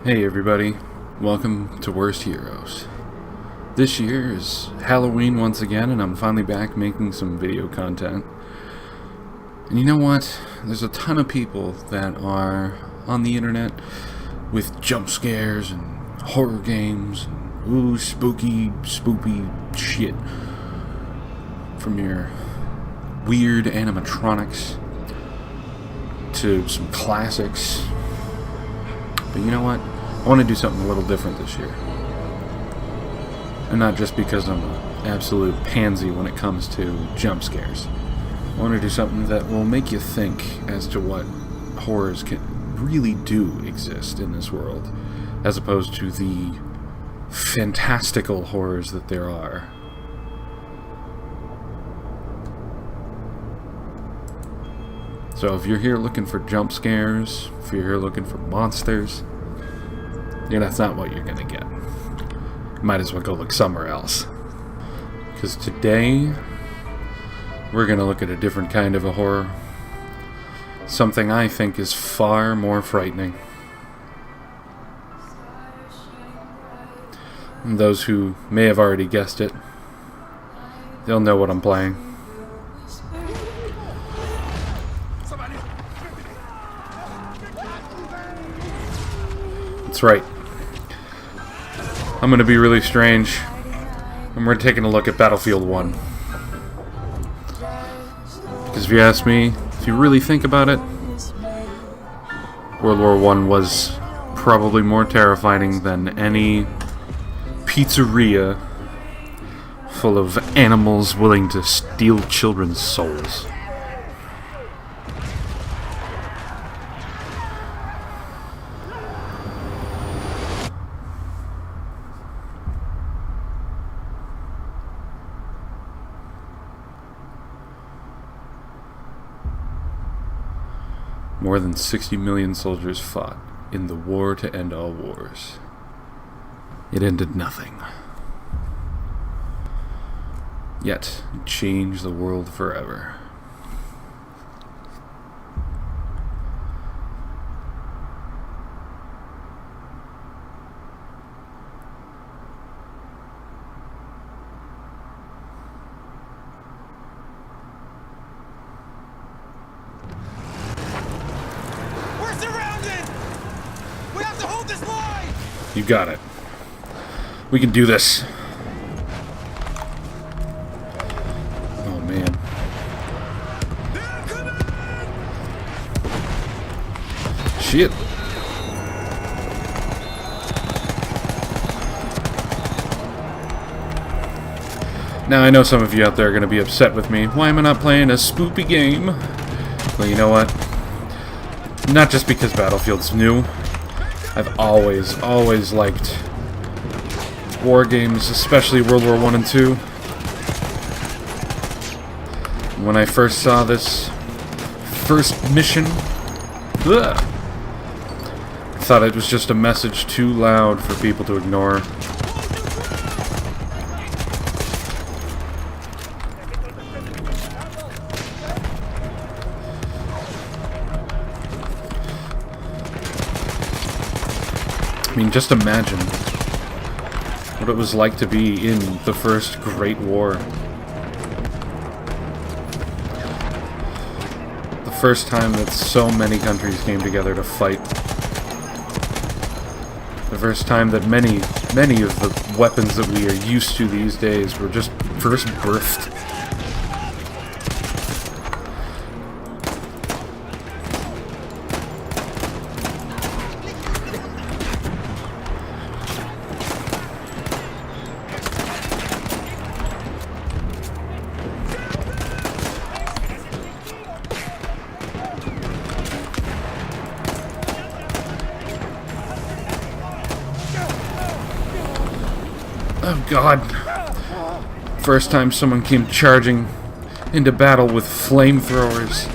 Hey everybody, welcome to Worst Heroes. This year is Halloween once again, and I'm finally back making some video content. And you know what? There's a ton of people that are on the internet with jump scares and horror games and ooh, spooky, spoopy shit from your weird animatronics to some classics. But you know what? I want to do something a little different this year. And not just because I'm an absolute pansy when it comes to jump scares. I want to do something that will make you think as to what horrors can really do exist in this world, as opposed to the fantastical horrors that there are. So if you're here looking for jump scares, if you're here looking for monsters, yeah, that's not what you're gonna get. Might as well go look somewhere else. Because today, we're gonna look at a different kind of a horror. Something I think is far more frightening. And those who may have already guessed it, they'll know what I'm playing. That's right. I'm going to be really strange, and we're taking a look at Battlefield 1. Because if you ask me, if you really think about it, World War I was probably more terrifying than any pizzeria full of animals willing to steal children's souls. More than 60 million soldiers fought in the war to end all wars. It ended nothing. Yet, it changed the world forever. You got it. We can do this. Oh, man. Shit. Now, I know some of you out there are going to be upset with me. Why am I not playing a spoopy game? Well, you know what? Not just because Battlefield's new. I've always liked war games, especially World War I and II. When I first saw this first mission, I thought it was just a message too loud for people to ignore. I mean, just imagine what it was like to be in the first Great War. The first time that so many countries came together to fight. The first time that many of the weapons that we are used to these days were just first birthed. Oh god. First time someone came charging into battle with flamethrowers.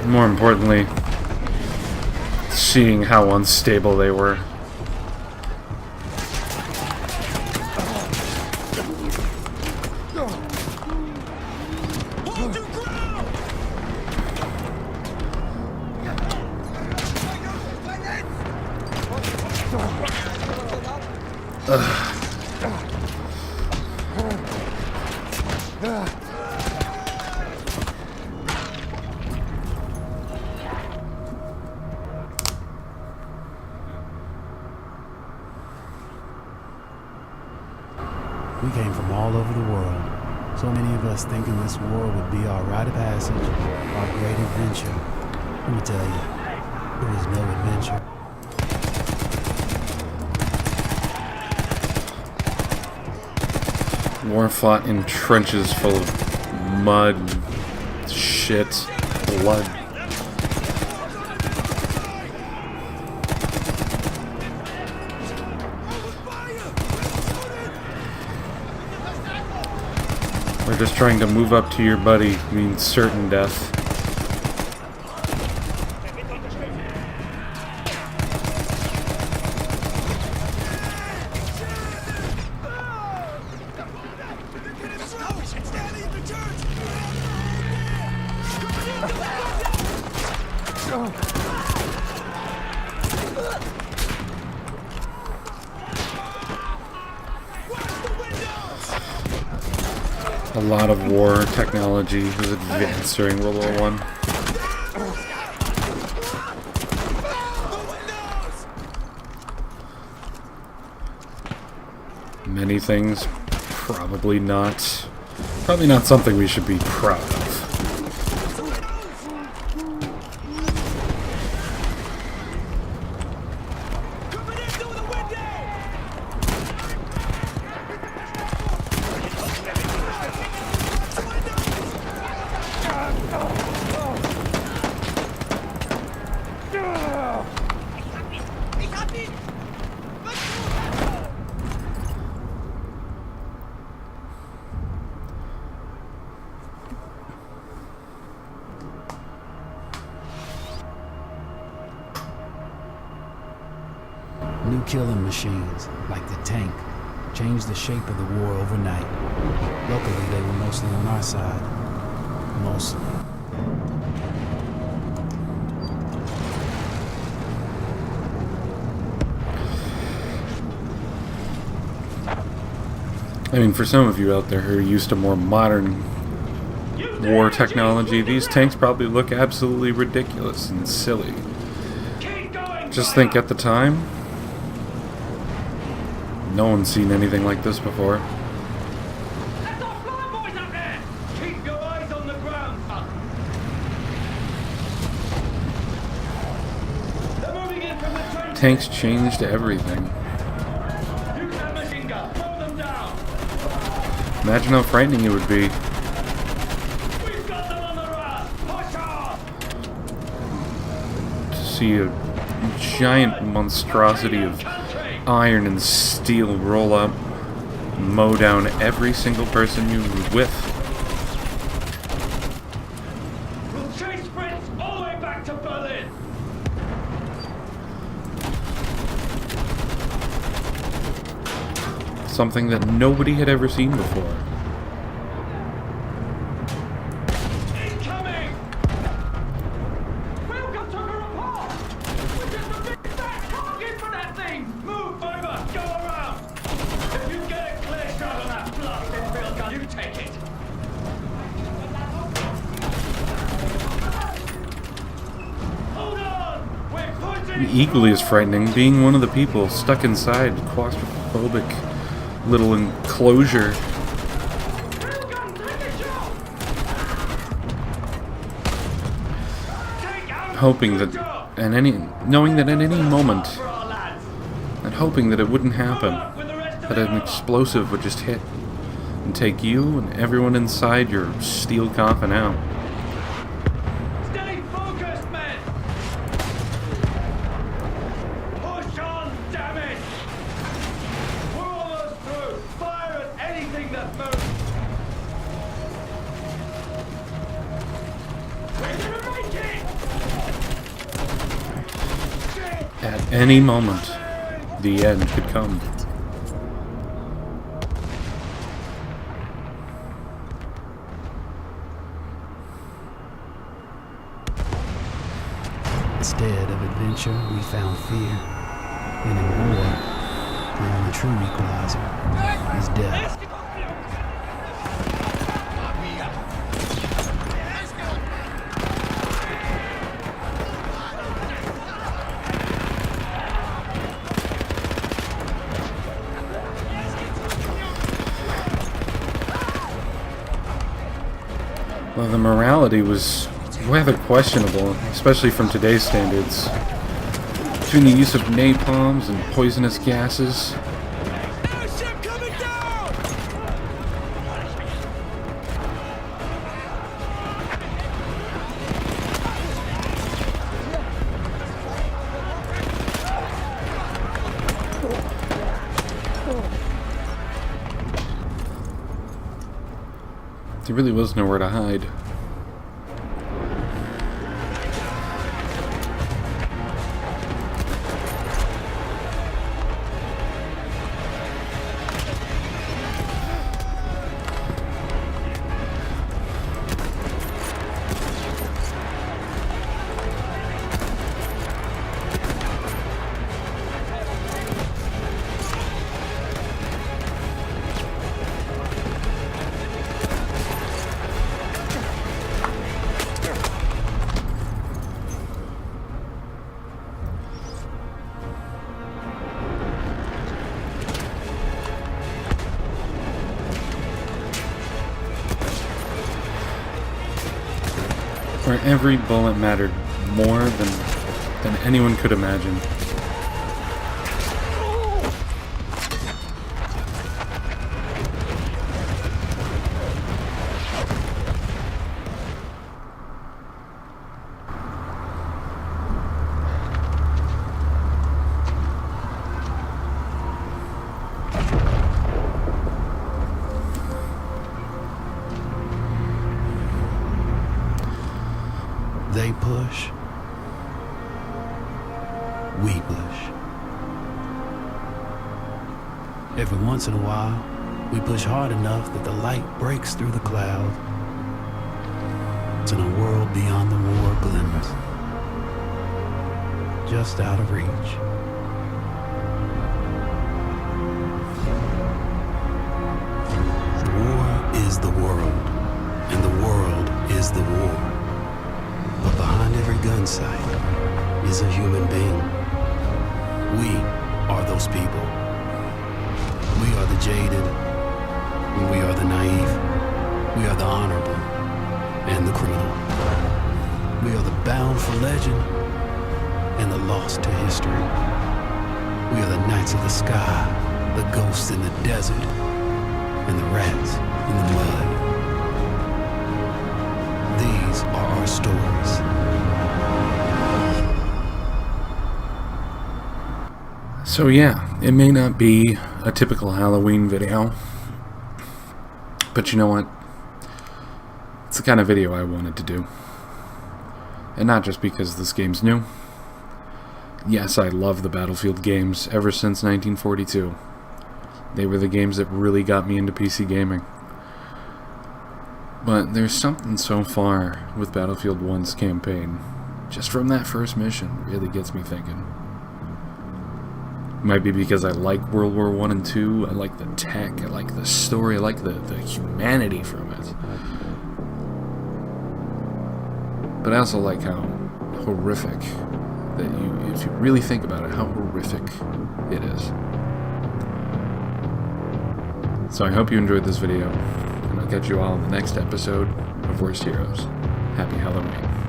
More importantly, seeing how unstable they were. came from all over the world. So many of us thinking this war would be our rite of passage, our great adventure. Let me tell you, it was no adventure. War fought in trenches full of mud, shit, blood. We're just trying to move up to your buddy means certain death. A lot of war technology was advanced during World War I. Many things, probably not something we should be proud of. New killing machines, like the tank, changed the shape of the war overnight. Luckily, they were mostly on our side. Mostly. I mean, for some of you out there who are used to more modern war technology, these tanks probably look absolutely ridiculous and silly. Just think at the time, no one's seen anything like this before. Tanks changed everything. Imagine how frightening it would be. To see a giant monstrosity of iron and steel roll up, mow down every single person you were with. We'll chase Fritz all the way back to Berlin. Something that nobody had ever seen before. Incoming! We'll go took her apart! We're just a big fat target for that thing! Move, over! Go around! If you get a clear shot on that blasted field gun, you take it! Hold on! We're pushing! Equally as frightening, being one of the people stuck inside claustrophobic little enclosure. Field gun, take a shot! Take out Hoping that knowing that at any moment, for our lads! and hoping that it wouldn't happen, Up with the rest of that the an explosive would just hit and take you and everyone inside your steel coffin out. Stay focused, men! Push on, damn it! We're almost through! Fire at anything that moves! We're gonna make it! At any moment, the end could come. Instead of adventure, we found fear. And in war, the only true equalizer is death. Well, the morality was rather questionable, especially from today's standards. Between the use of napalms and poisonous gases. Airship coming down! There really was nowhere to hide. Where every bullet mattered more than anyone could imagine. They push. We push. Every once in a while, we push hard enough that the light breaks through the cloud. And a world beyond the war glimmers. Just out of reach. The war is the world, and the world is the war. But behind every gun sight is a human being. We are those people. We are the jaded. We are the naive. We are the honorable and the criminal. We are the bound for legend and the lost to history. We are the knights of the sky, the ghosts in the desert, and the rats in the mud. These are our stories. So yeah, it may not be a typical Halloween video, but you know what? It's the kind of video I wanted to do. And not just because this game's new. Yes, I love the Battlefield games ever since 1942. They were the games that really got me into PC gaming. But there's something so far with Battlefield 1's campaign, just from that first mission, really gets me thinking. Might be because I like World War I and II, I like the tech, I like the story, I like the humanity from it. But I also like how horrific, if you really think about it, how horrific it is. So I hope you enjoyed this video, and I'll catch you all in the next episode of Worst Heroes. Happy Halloween.